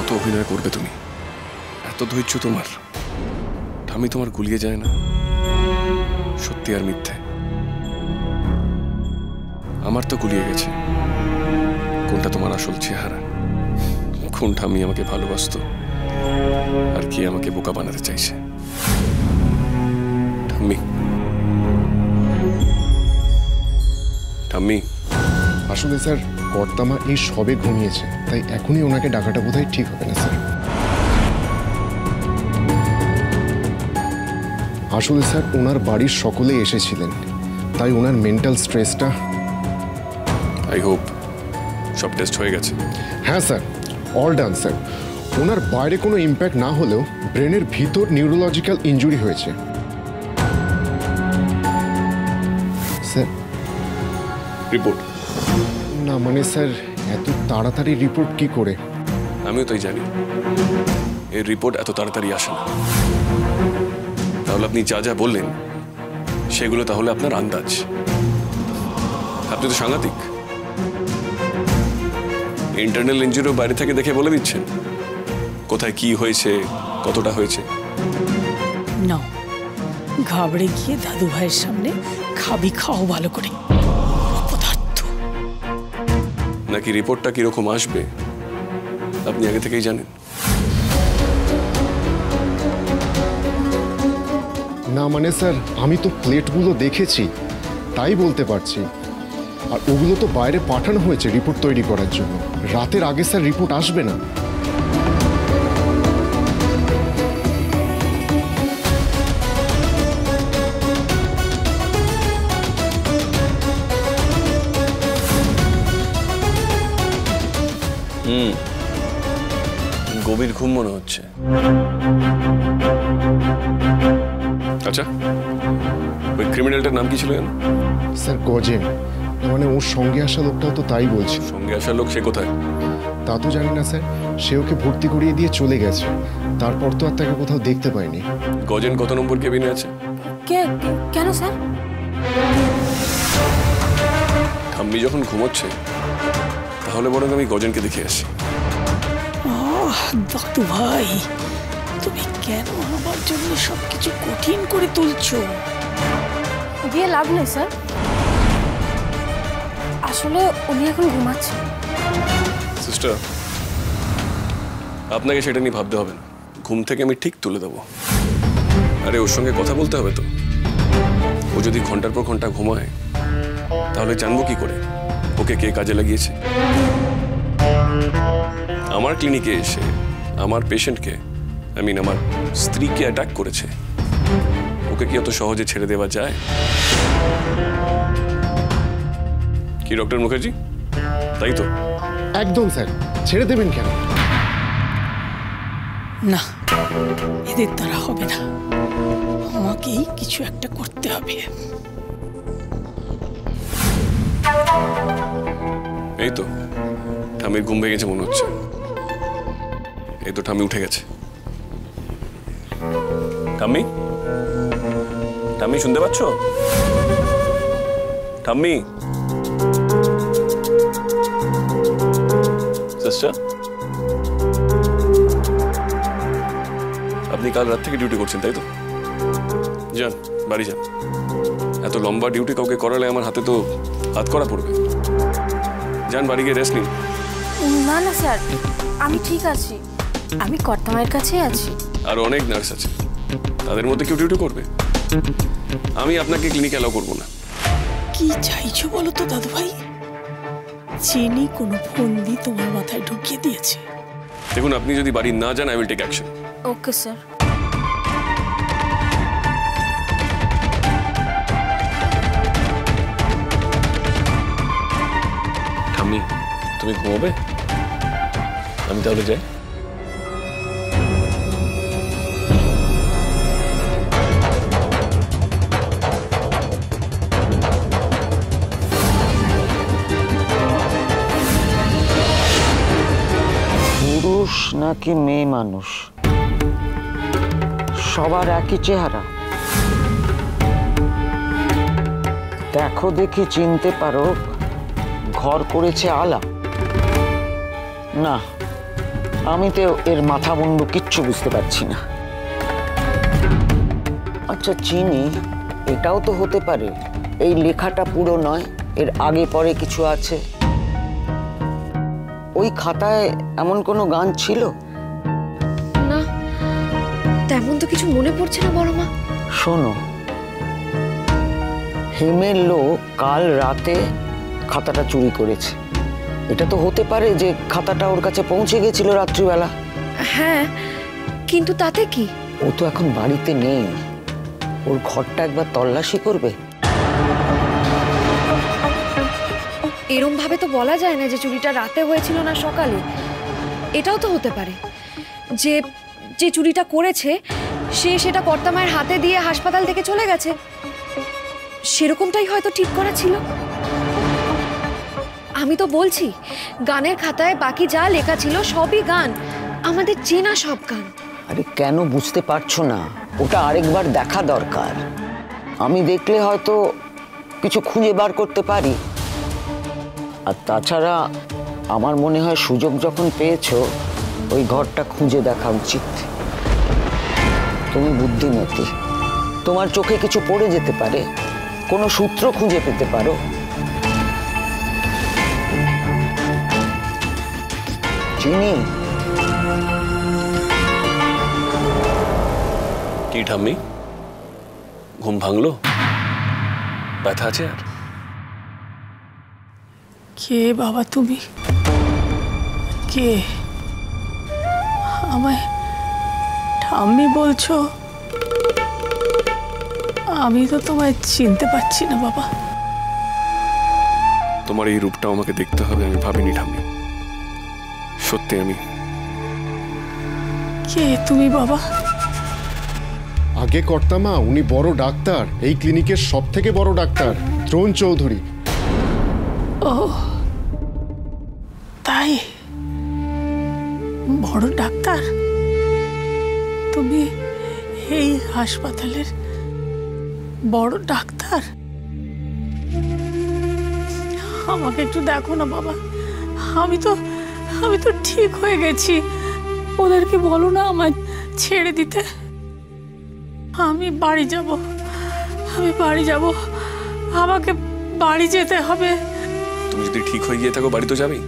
কত অভিনয় করবে তুমি? এত ধৈর্য তোমার? ঠাম্মি তোমার গুলিয়ে যায় না? সত্যি আর মিথ্যে? আমার তো গুলিয়ে গেছে। কোনটা তোমার আসল চেহারা? কোন ঠাম্মি আমাকে ভালোবাসতো আর কি আমাকে বোকা বানাতে চাইছে? ঠাম্মি, ঠাম্মি। আসলে স্যার কর্তামা এই সবে ঘুমিয়েছে, তাই এখনই ওনাকে ডাকাটা বোধহয় ঠিক হবে না স্যার। আসলে স্যার ওনার বাড়ির সকলেই এসেছিলেন, তাই ওনার মেন্টাল স্ট্রেসটা। আই হোপ সব টেস্ট হয়ে গেছে। হ্যাঁ স্যার, অল ডান স্যার। ওনার বাইরে কোনো ইম্প্যাক্ট না হলেও ব্রেনের ভিতর নিউরোলজিক্যাল ইনজুরি হয়েছে। Sir report? না মানে স্যার এত তাড়াতাড়ি রিপোর্ট কি করে? আমিও তাই জানি, এর রিপোর্ট এত তাড়াতাড়ি আসে না। তাহলে আপনি যা যা বললেন সেগুলো তাহলে আপনার আন্দাজ? আপনি তো সাংঘাতিক। ইন্টারনাল ইনজুরিও বাইরে থেকে দেখে বলে দিচ্ছেন কোথায় কি হয়েছে, কতটা হয়েছে। না, ঘাবড়ে গিয়ে দাদু ভাইয়ের সামনে খাবি খাও ভালো করে। অপদার্থ। নাকি রিপোর্টটা কিরকম আসবে আপনি আগে থেকেই জানেন? না মানে স্যার আমি তো প্লেটগুলো দেখেছি, তাই বলতে পারছি। আর ওগুলো তো বাইরে পাঠানো হয়েছে রিপোর্ট তৈরি করার জন্য। রাতের আগে স্যার রিপোর্ট আসবে না। গভীর ঘুম মনে হচ্ছে। আচ্ছা, ওই ক্রিমিনালটার নাম কি ছিল? স্যার গজেন। মানে ওর সঙ্গে আসা লোকটাও তো তাই বলছে। সঙ্গে আসা লোক সে কোথায়? তা তো জানি না স্যার, সে ওকে ভর্তি করিয়ে দিয়ে চলে গেছে। তারপর তো আর তাকে কোথাও দেখতে পাইনি। গজেন কত নম্বর কেবিনে আছে? কেন স্যার? ঠাম্মি যখন ঘুমোচ্ছে তাহলে বরং আমি গজেনকে দেখে আসি। দাদু ভাই, তুমি কেন আমার জন্য সবকিছু কঠিন করে তুলছো? গিয়ে লাভ নেই স্যার, আসলে উনি এখন ঘুমাচ্ছেন। সিস্টার, আপনাকে সেটা নিয়ে ভাবতে হবে না। ঘুম থেকে আমি ঠিক তুলে দেবো। আরে ওর সঙ্গে কথা বলতে হবে তো। ও যদি ঘন্টার পর ঘন্টা ঘুমায় তাহলে জানবো কি করে ওকে কে কাজে লাগিয়েছে? আমার ক্লিনিকে এসে আমার পেশেন্টকে, আমার স্ত্রীকে অ্যাটাক করেছে। ওকে কি অত সহজে ছেড়ে দেওয়া যায়? কি ডক্টর মুখার্জি, তাই তো? একদম স্যার, ছেড়ে দেবেন কেন? না, এদের দ্বারা হবে না। আমাকেই কিছু একটা করতে হবে। এই তো ঠাম্মির ঘুম ভেঙেছে মনে হচ্ছে। এই তো ঠাম্মি উঠে গেছে। ঠাম্মি, ঠাম্মি শুনতে পাচ্ছ? ঠাম্মি, সিস্টার, আপনি কাল রাত থেকে ডিউটি করছেন তাই তো? যান বাড়ি যান। এত লম্বা ডিউটি কাউকে করালে আমার হাতে তো হাত করা পড়বে। যান বাড়ি গিয়ে রেস্ট নিন। না না স্যার, আমি ঠিক আছি। আমি কর্তামায়ের কাছেই আছি। আর অনেক নার্স আছে, তাদের মধ্যে কেউ ডিউটি করবে? আমি আপনাকে ক্লিনিক অ্যালাউ করবো না। কি চাইছো বলো তো দাদু ভাই? চিনি কোনো ফন্দি তোমার মাথায় ঢুকিয়ে দিয়েছে। দেখুন, আপনি যদি বাড়ি না যান, I will take action. Okay sir. ঠাম্মি, তুমি ঘুমাবে? আমি তাহলে যাই। পুরুষ নাকি মেয়ে মানুষ, সবার একই চেহারা? দেখো দেখি চিনতে পারো, ঘর করেছে আলা? না, আমি তো এর মাথা মুন্ডু কিচ্ছু বুঝতে পারছি না। আচ্ছা চিনি, এটাও তো হতে পারে এই লেখাটা পুরো নয়, এর আগে পরে কিছু আছে। ওই খাতায় এমন কোনো গান ছিল? না, তেমন তো কিছু মনে পড়ছে না বড় মা। শোনো, হেমের লোক কাল রাতে খাতাটা চুরি করেছে। এটা তো হতে পারে যে খাতাটা ওর কাছে পৌঁছে গেছিল রাত্রিবেলা। হ্যাঁ, কিন্তু তাতে কি? ও তো এখন বাড়িতে নেই, ওর ঘরটা একবার তল্লাশি করবে। এরম ভাবে তো বলা যায় না যে চুরিটা রাতে হয়েছিল না সকালে। এটাও তো হতে পারে যে যে চুরিটা করেছে সে সেটা কর্তামায়ের হাতে দিয়ে হাসপাতাল থেকে চলে গেছে, সেরকমটাই হয়তো ঠিক করা ছিল। আমি তো বলছি গানের খাতায় বাকি যা লেখা ছিল সবই গান, আমাদের চেনা সব গান। আরে কেন বুঝতে পারছো না? ওটা আরেকবার দেখা দরকার। আমি দেখলে হয়তো কিছু খুঁজে বার করতে পারি। আর তাছাড়া আমার মনে হয় সুযোগ যখন পেয়েছো ওই ঘরটা খুঁজে দেখা উচিত। তুমি বুদ্ধিমতী, তোমার চোখে কিছু পড়ে যেতে পারে, কোনো সূত্র খুঁজে পেতে পারো। চিনি, কি ঠাম্মি, ঘুম ভাঙলো? ব্যথা আছে আর? কে বাবা তুমি? কে? আমায় ঠাম্মি বলছো? আমি তো তোমায় চিনতে পারছি না বাবা। তোমার এই রূপটাও আমাকে দেখতে হবে আমি ভাবিনি ঠাম্মি। সত্যি আমি। কে তুমি বাবা? আগে কর্তামা, উনি বড় ডাক্তার, এই ক্লিনিকের সব থেকে বড় ডাক্তার, দ্রোণ চৌধুরী। ও তাই? বড় ডাক্তার? তুমি এই হাসপাতালের বড় ডাক্তার? আমাকে একটু দেখো না বাবা, আমি তো ঠিক হয়ে গেছি। ওদেরকে বলো না আমায় ছেড়ে দিতে। আমি বাড়ি যাব, আমাকে বাড়ি যেতে হবে। তুমি যদি ঠিক হয়ে গিয়ে থাকো বাড়ি তো যাবেই।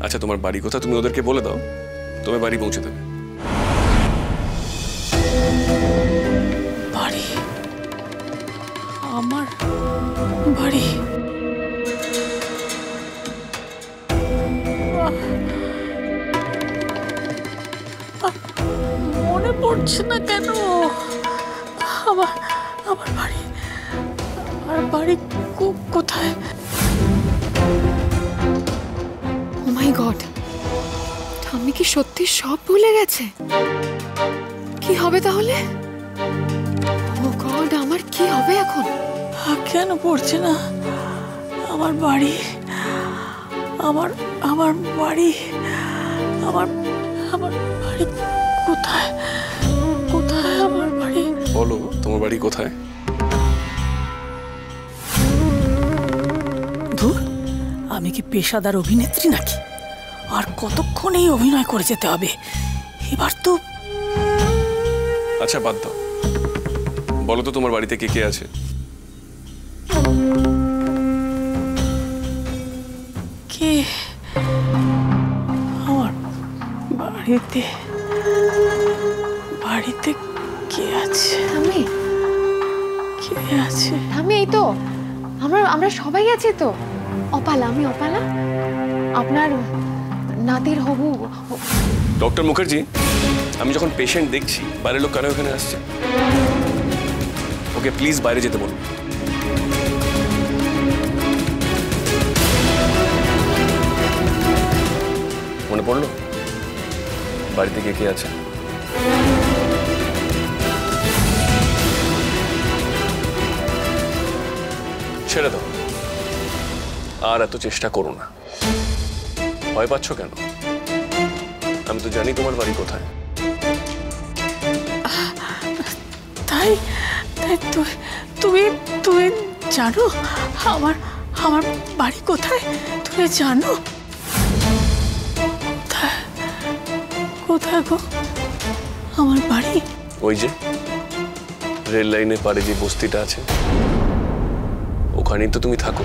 আচ্ছা তোমার বাড়ি কোথা তুমি ওদেরকে বলে দাও, তুমি বাড়ি পৌঁছে দেবে। বাড়ি? আমার বাড়ি? মনে পড়ছে না কেন? আমার বাড়ি কোথায়? ও মাই গড, ঠাম্মি কি সত্যি সব ভুলে গেছে? কি হবে তাহলে? ও গড, আমার কি হবে এখন? কেন পড়ছে না? আমার বাড়ি, আমার বাড়ি, আমার বাড়ি কোথায়? কোথায় আমার বাড়ি? বলো তোমার বাড়ি কোথায়? ধুর, আমি কি পেশাদার অভিনেত্রী নাকি? আর কতক্ষণ এই অভিনয় করে যেতে হবে? এবার তো। আচ্ছা বাদ দাও, বলো তো তোমার বাড়িতে কে কে আছে? কে? আমার বাড়িতে কে আছে? ঠাম্মি, কে আছে? ঠাম্মি, এই তো আমরা সবাই আছি তো। অপালা, আমি অপালা, আপনার নাতির হবু। ডক্টর মুখার্জি, আমি যখন পেশেন্ট দেখছি বাইরের লোক কেন এখানে আসছে? ওকে প্লিজ বাইরে যেতে বলুন। মনে পড়লো বাড়িতে কে কে আছে? ছেড়ে দাও, আর এত চেষ্টা করো না। ভয় পাচ্ছ কেন? আমি তো জানি তোমার বাড়ি কোথায়। তাই তুমি জানো আমার বাড়ি কোথায়? তুমি জানো? ও কোথায় গো? আমার বাড়ি? ওই যে রেল লাইনের পারে যে বস্তিটা আছে, ওখানেই তো তুমি থাকো।